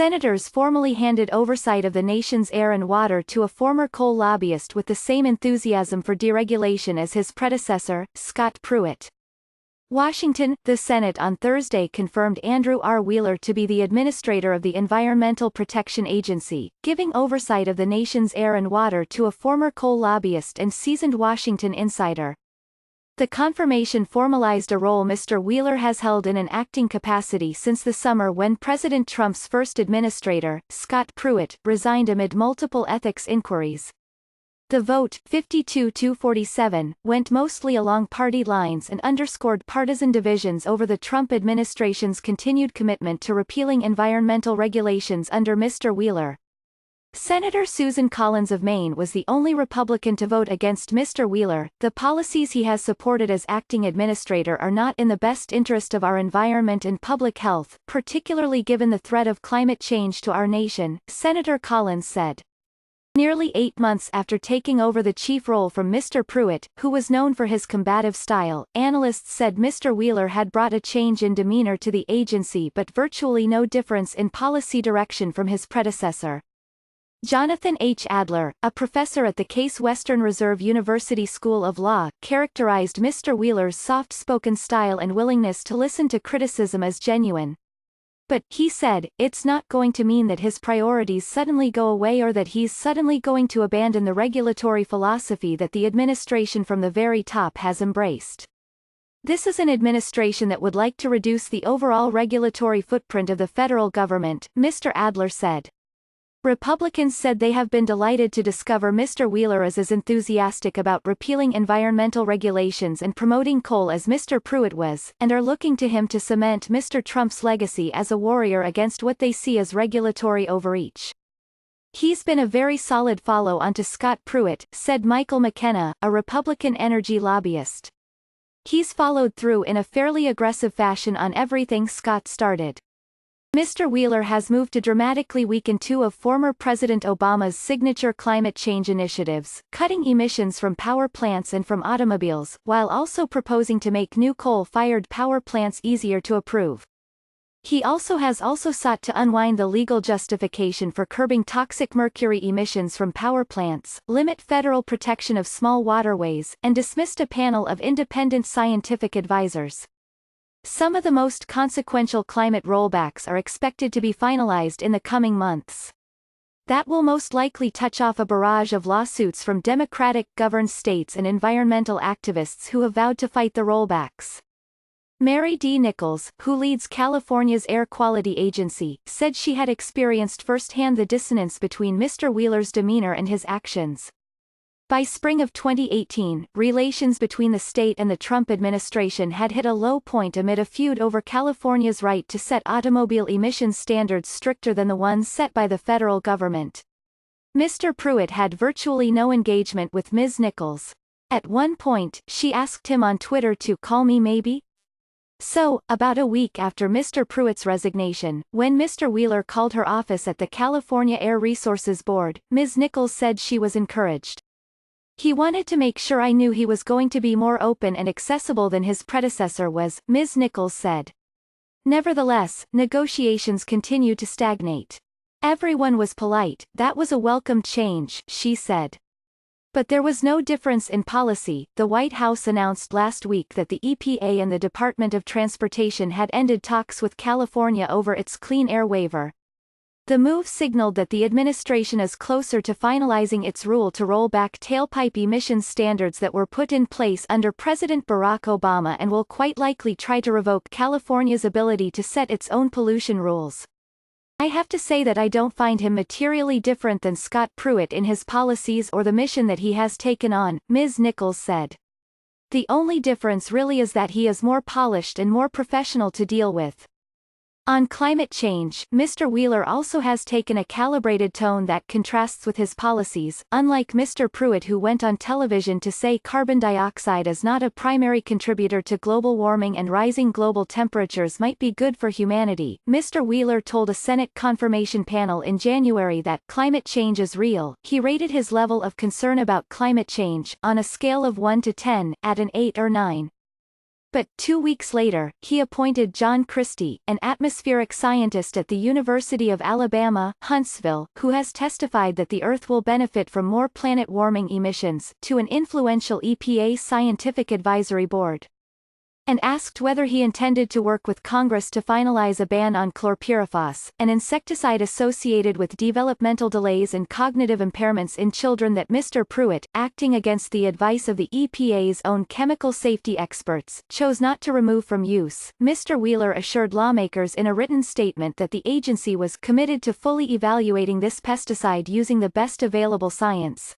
Senators formally handed oversight of the nation's air and water to a former coal lobbyist with the same enthusiasm for deregulation as his predecessor, Scott Pruitt. Washington, the Senate on Thursday confirmed Andrew R. Wheeler to be the administrator of the Environmental Protection Agency, giving oversight of the nation's air and water to a former coal lobbyist and seasoned Washington insider. The confirmation formalized a role Mr. Wheeler has held in an acting capacity since the summer when President Trump's first administrator, Scott Pruitt, resigned amid multiple ethics inquiries. The vote, 52-47, went mostly along party lines and underscored partisan divisions over the Trump administration's continued commitment to repealing environmental regulations under Mr. Wheeler. Senator Susan Collins of Maine was the only Republican to vote against Mr. Wheeler. The policies he has supported as acting administrator are not in the best interest of our environment and public health, particularly given the threat of climate change to our nation, Senator Collins said. Nearly 8 months after taking over the chief role from Mr. Pruitt, who was known for his combative style, analysts said Mr. Wheeler had brought a change in demeanor to the agency but virtually no difference in policy direction from his predecessor. Jonathan H. Adler, a professor at the Case Western Reserve University School of Law, characterized Mr. Wheeler's soft-spoken style and willingness to listen to criticism as genuine. But, he said, it's not going to mean that his priorities suddenly go away or that he's suddenly going to abandon the regulatory philosophy that the administration from the very top has embraced. This is an administration that would like to reduce the overall regulatory footprint of the federal government, Mr. Adler said. Republicans said they have been delighted to discover Mr. Wheeler is as enthusiastic about repealing environmental regulations and promoting coal as Mr. Pruitt was, and are looking to him to cement Mr. Trump's legacy as a warrior against what they see as regulatory overreach. He's been a very solid follow-on to Scott Pruitt, said Michael McKenna, a Republican energy lobbyist. He's followed through in a fairly aggressive fashion on everything Scott started. Mr. Wheeler has moved to dramatically weaken two of former President Obama's signature climate change initiatives, cutting emissions from power plants and from automobiles, while also proposing to make new coal-fired power plants easier to approve. He has sought to unwind the legal justification for curbing toxic mercury emissions from power plants, limit federal protection of small waterways, and dismissed a panel of independent scientific advisors. Some of the most consequential climate rollbacks are expected to be finalized in the coming months. That will most likely touch off a barrage of lawsuits from Democratic-governed states and environmental activists who have vowed to fight the rollbacks. Mary D. Nichols, who leads California's Air Quality Agency, said she had experienced firsthand the dissonance between Mr. Wheeler's demeanor and his actions. By spring of 2018, relations between the state and the Trump administration had hit a low point amid a feud over California's right to set automobile emissions standards stricter than the ones set by the federal government. Mr. Pruitt had virtually no engagement with Ms. Nichols. At one point, she asked him on Twitter to call me maybe? So, about a week after Mr. Pruitt's resignation, when Mr. Wheeler called her office at the California Air Resources Board, Ms. Nichols said she was encouraged. He wanted to make sure I knew he was going to be more open and accessible than his predecessor was, Ms. Nichols said. Nevertheless, negotiations continued to stagnate. Everyone was polite, that was a welcome change, she said. But there was no difference in policy. The White House announced last week that the E.P.A. and the Department of Transportation had ended talks with California over its clean air waiver. The move signaled that the administration is closer to finalizing its rule to roll back tailpipe emissions standards that were put in place under President Barack Obama and will quite likely try to revoke California's ability to set its own pollution rules. I have to say that I don't find him materially different than Scott Pruitt in his policies or the mission that he has taken on, Ms. Nichols said. The only difference really is that he is more polished and more professional to deal with. On climate change, Mr. Wheeler also has taken a calibrated tone that contrasts with his policies, unlike Mr. Pruitt, who went on television to say carbon dioxide is not a primary contributor to global warming and rising global temperatures might be good for humanity. Mr. Wheeler told a Senate confirmation panel in January that climate change is real. He rated his level of concern about climate change, on a scale of 1 to 10, at an 8 or 9. But, 2 weeks later, he appointed John Christie, an atmospheric scientist at the University of Alabama, Huntsville, who has testified that the Earth will benefit from more planet-warming emissions, to an influential EPA scientific advisory board. And asked whether he intended to work with Congress to finalize a ban on chlorpyrifos, an insecticide associated with developmental delays and cognitive impairments in children that Mr. Pruitt, acting against the advice of the EPA's own chemical safety experts, chose not to remove from use. Mr. Wheeler assured lawmakers in a written statement that the agency was committed to fully evaluating this pesticide using the best available science.